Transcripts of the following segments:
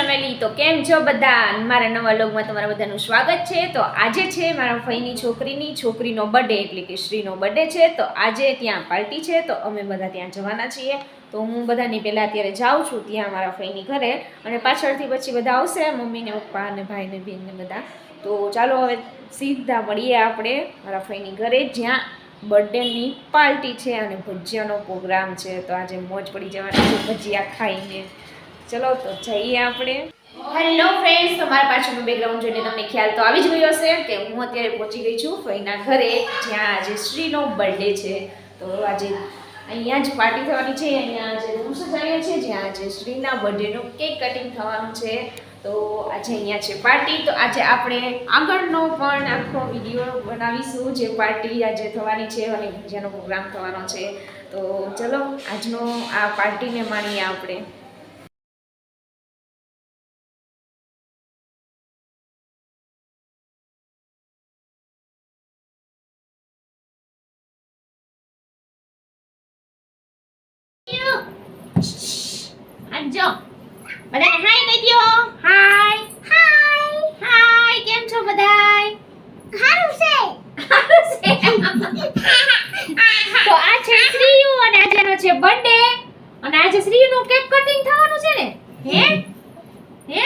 Family તો કેમ છો બધા મારા નવા વ્લોગમાં તમારા બધાનું સ્વાગત છે। તો આજે છે મારા ફઈની છોકરીનો બર્થડે એટલે કે શ્રીનો બર્થડે છે। તો આજે ત્યાં પાર્ટી છે તો અમે બધા ત્યાં જવાના છીએ। તો હું બધાની પહેલા અત્યારે જાઉં છું ત્યાં મારા ફઈની ઘરે અને પાછળથી પછી બધા આવશે મમ્મી ને પપ્પા અને ભાઈ ને બેન ને બધા। તો ચાલો હવે સીધા મળીએ આપણે મારા ફઈની ઘરે જ્યાં બર્થડેની પાર્ટી છે અને ભજીયાનો પ્રોગ્રામ છે। તો આજે મોજ પડી જવાની છે ભજીયા ખાઈને। ચલો તો જઈએ આપણે। હેલો ફ્રેન્ડ્સ, તમારા પાછળનું બેકગ્રાઉન્ડ જોઈને તમને ખ્યાલ તો આવી જ ગયો હશે કે હું અત્યારે પહોંચી ગઈ છું ફઈના ઘરે જ્યાં આજે શ્રીનો બર્થડે છે। તો આજે અહીંયા જ પાર્ટી થવાની છે, અહીંયા આજે રૂમ સજાવ્યો છે જ્યાં આજે શ્રીના બર્થડેનું કેક કટિંગ થવાનું છે। તો આજે અહીંયા છે પાર્ટી। તો આજે આપણે આગળનો પણ આખો વિડીયો બનાવીશું જે પાર્ટી આજે થવાની છે અને ભજીયાનો પ્રોગ્રામ થવાનો છે। તો ચલો આજનો આ પાર્ટીને માણીએ આપણે। આજો બધાને હાય કહી દો। હાય હાય હાય, કેમ છો બધાય? સારું છે તો આ છે શ્રીયુ અને આજનો છે બર્થડે અને આજે શ્રીયુનું કેક કટિંગ થવાનું છે ને। હે હે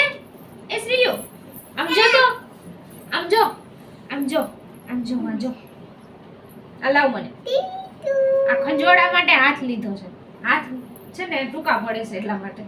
એ શ્રીયુ આમ જો તો આમ જો આમ જો આમ જો આમ જો અલાવ મને આ ખંજોડા માટે હાથ લીધો છે। હાથ છે ને ટૂંકા પડે છે એટલા માટે।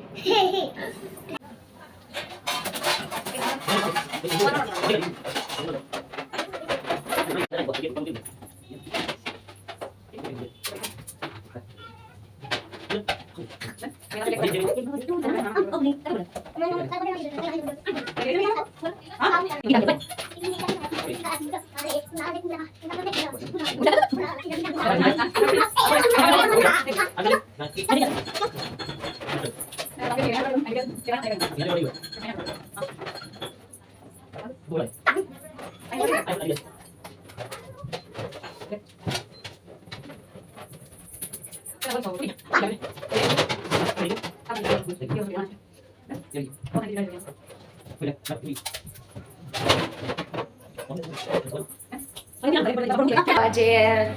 આજે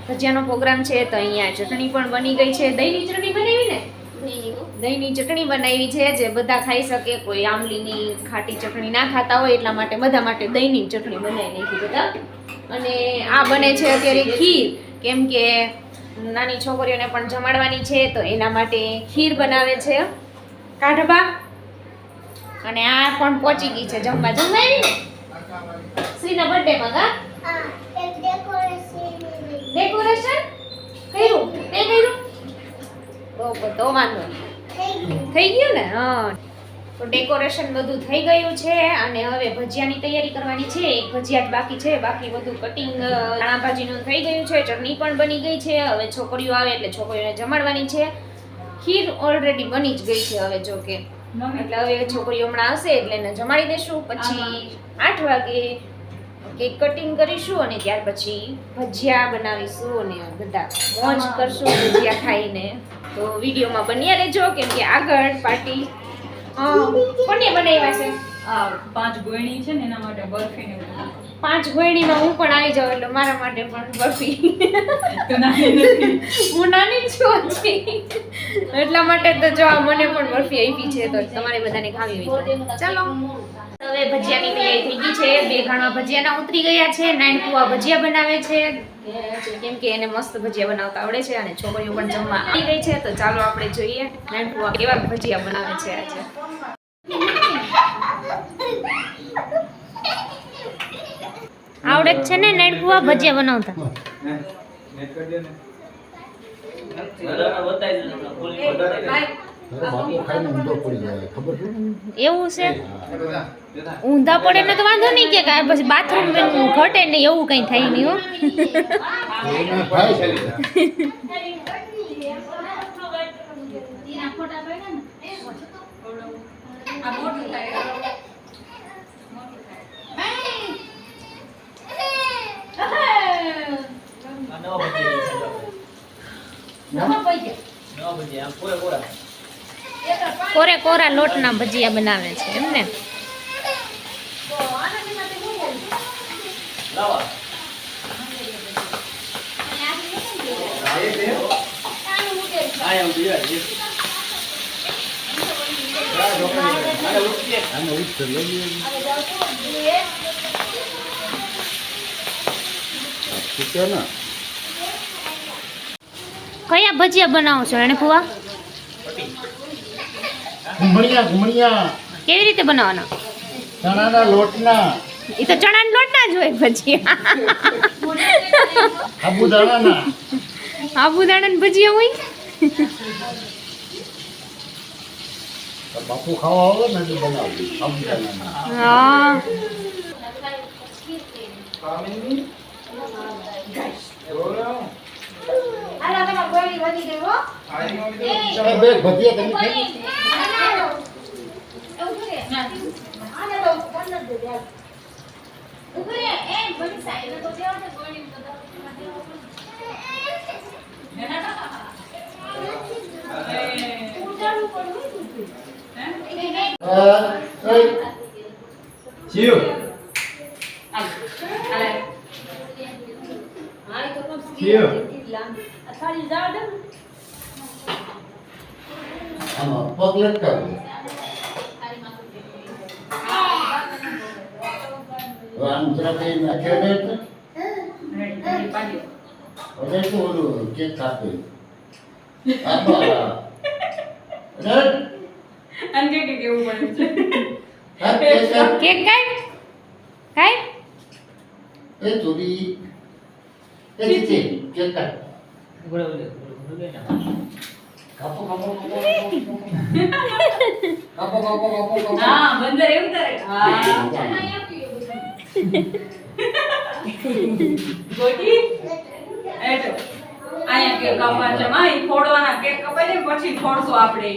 ભજીયાનો પ્રોગ્રામ છે તો અહીંયા ચટણી પણ બની ગઈ છે। દહીંની ચટણી બનાવી ને, દહીંની ચટણી બનાવી છે જે બધા ખાઈ શકે। કોઈ આમલીની ખાટી ચટણી ના ખાતા હોય એટલા માટે બધા માટે દહીંની ચટણી બનાવી નાખી બધા। અને આ બને છે અત્યારે ખીર, કેમ કે નાની છોકરીઓને પણ જમાડવાની છે તો એના માટે ખીર બનાવે છે કાઢબા। અને આ પણ પહોંચી ગઈ છે જમવા જમાવી ને શ્રીના બર્થડેમાં કા ડેકોરેશન કર્યું તે કર્યું તો વાંધો થઈ ગયું ને। હા, તો ડેકોરેશન બધું થઈ ગયું છે અને હવે ભજીયાની તૈયારી કરવાની છે। એક ભજીયા બાકી છે, બાકી બધું કટિંગ દાણા ભાજીનું થઈ ગયું છે, ચટણી પણ બની ગઈ છે। હવે છોકરીઓ આવે એટલે છોકરીઓને જમાડવાની છે। ખીર ઓલરેડી બની જ ગઈ છે હવે જો કે, એટલે હવે છોકરીઓ હમણાં આવશે એટલે એને જમાડી દેશું। પછી 8 વાગે કેક કટિંગ કરીશું અને ત્યાર પછી ભજીયા બનાવીશું અને બધા મોજ કરશું ભજીયા ખાઈને। તો વિડીયોમાં બન્યા રહેજો કેમ કે આગળ પાર્ટી કોને બનાવ્યા છે? 5 ગોયણી છે ને એના માટે બરફી ને 5 ગોયણીમાં હું પણ આવી જાઉં એટલે મારા માટે પણ બરફી। હું નાની જ છું હજી એટલા માટે તો જો મને પણ બરફી આપી છે તો તમારે બધાને ખાવી હોય। ચાલો હવે ભજીયાની તૈયારી થઈ ગઈ છે। 2 ઘાણવા ભજીયાના ઉતરી ગયા છે। નાનકુવા ભજીયા બનાવે છે કેમ કે એને મસ્ત ભજીયા બનાવતા આવડે છે અને છોકરીઓ પણ જમવા આવી ગઈ છે। તો ચાલો આપણે જોઈએ નાનકુવા કેવા ભજીયા બનાવે છે આજે। આવડે છે ને નાનકુવા ભજીયા બનાવતા? એવું છે? ઊંધા પડે ને તો વાંધો નહીં કે પછી બાથરૂમ ઘટે ને એવું કઈ થાય નહીં હો। કોરે કોરા લોટના ભજીયા બનાવે છે એમ ને. કયા ભજીયા બનાવો છો એને ફુવા? ઘુમણિયા કેવી રીતે બનાવવાના? ચણાના લોટના, એ તો ચણાના લોટના જ હોય ભજીયા. સાબુદાણાના. સાબુદાણાના ભજીયા હોય? બાપુ ખાવા આવે ને એટલે બનાવું સાબુદાણાના. હા. બે ભજીયા તમે ખાઈ આમાં પગ લટકાવી દે. હવે આમ તરફ એ નાખ્યો ને એટલે હવે શું ઓલું કેક કાપે. અંકે કે કેવું પડે છે કેક કાઈ કાઈ એ થોડી એ રીતે કેક કાપ. કાપો કાપો કાપો કાપો કાપો. હા બંદર એવું કરે હા ગોટી એટો આયા કેક કાપવા છે માં ફોડવાના કેક કપાઈ દે પછી ફોડશો આપણે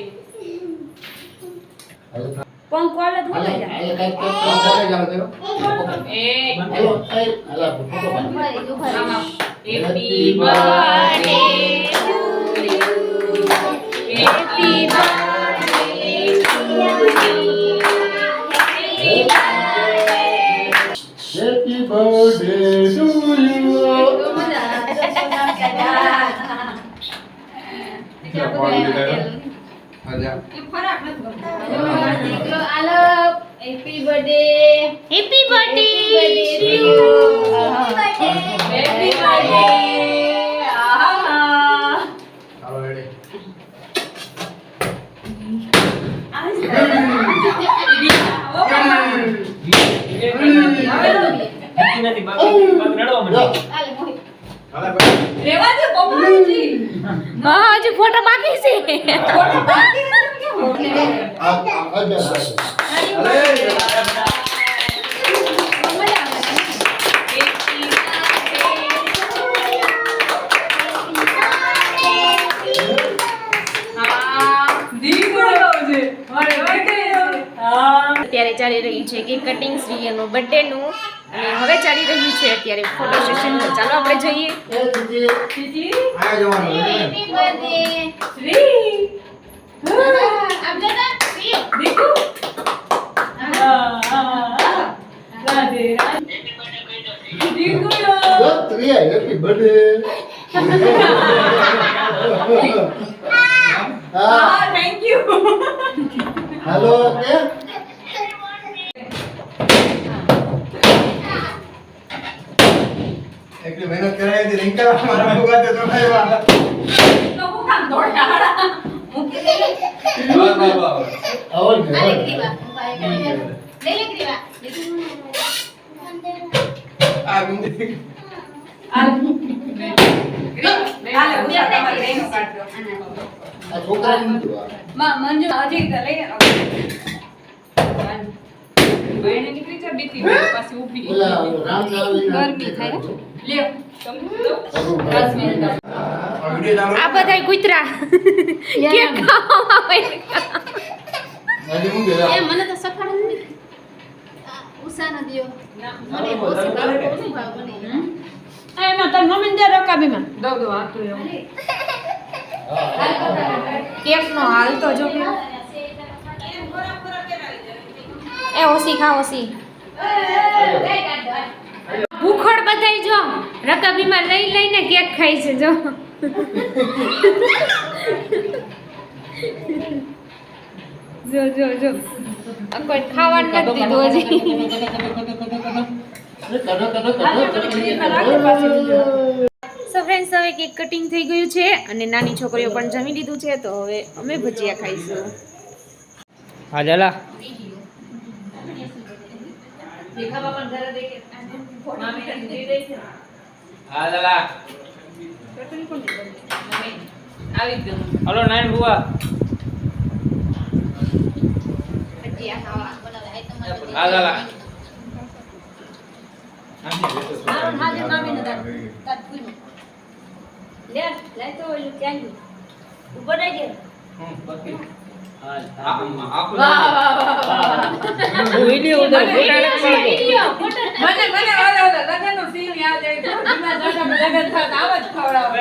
પંખ વાળા ધોઈ જાય એ happy birthday happy Happy birthday to you. Happy birthday happy birthday happy birthday આહા રેવા દે બબુજી હા હજી ફોટો બાકી છે ફોટો બાકી નથી અત્યારે ચાલી રહ્યું છે કેક કટિંગ શ્રીયનો બર્થડે નું અને હવે ચાલી રહ્યું છે અત્યારે ફોટો સેશન. તો ચાલો આપણે જઈએ. શ્રી દીકુ રાધે રાધે દીકુડો Happy birthday. હા થેન્ક યુ Hello, okay? એટલી મહેનત કરાવી હતી રિંકા મારા ભગવાન તો આવ્યા તો હું કામ દોડાડા મૂકી દે વાહ વાહ વાહ આવડ ને આ ગુંદી હાલે ઉજા તમારે લઈને કાઢજો આ છોકરાને નથી આ. માં મંજુ હજી તો લઈ બહેને નીકળી છે બીતી પાછી ઊભી ઓલા રામ ગરમી થાય હો. લ્યો તમે તો 10 મિનિટ આ વિડિયો આ બધા કૂતરા કેક ખાવા આવે. આજે હું ગયા મને તો સફળ નથી ઉષા ન દિયો મને બહુ ભાવ બને એમાં તાર મમ્મી દે રકાબીમાં દો દો આ તો એવું કેક નો હાલ તો જો કે એ ઓસી ખા ઓસી ભૂખડ બધાય જો રકાબીમાં લઈને કેક ખાય છે જો જો જો જો આ કોઈ ખાવાનું નથી દીધું હજી સો ફ્રેન્ડ્સ હવે કેક કટિંગ થઈ ગયું છે અને નાની છોકરીઓ પણ જમી લીધું છે તો હવે અમે ભજીયા ખાઈશું હા ચાલા હા લાલા આવી ગયું હલો નાઈન બુઆ ભજીયા ખાવા બનાવે આ તમારે હા લાલા મારું હાજર મામીને તાર ભૂલ લે લે તો ઓલું ક્યાં ગયું ઉપર રહી ગયો વિડિયો ઉધર મને ઓલા લગનનો સીન યાદ આવી ગયો જૂના જમાનામાં લગન થતા આવા જ ખવડાવે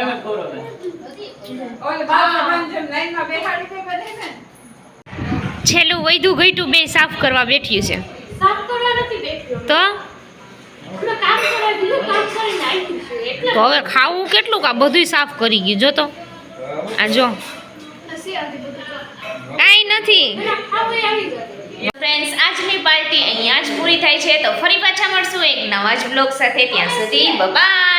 ઓલે બાપા જેમ લાઈનમાં બેહાડી દે બધાને છેલ્લું વૈધું ઘટ્યું બે સાફ કરવા બેઠ્યું છે સાફ કરવા નથી બેઠ્યો તો હમણાં કામ કરવા દીધું કામ કરીને આવ્યું છે એટલે તો હવે ખાવું કેટલું કા બધું સાફ કરી ગયું જો તો આ જો હસી આવતી બધું કાંઈ નથી ખાવું આવી જતું ફ્રેન્ડ્સ આજની પાર્ટી અહીંયા જ પૂરી થાય છે તો ફરી પાછા મળશું એક નવા જ બ્લોગ સાથે ત્યાં સુધી બાય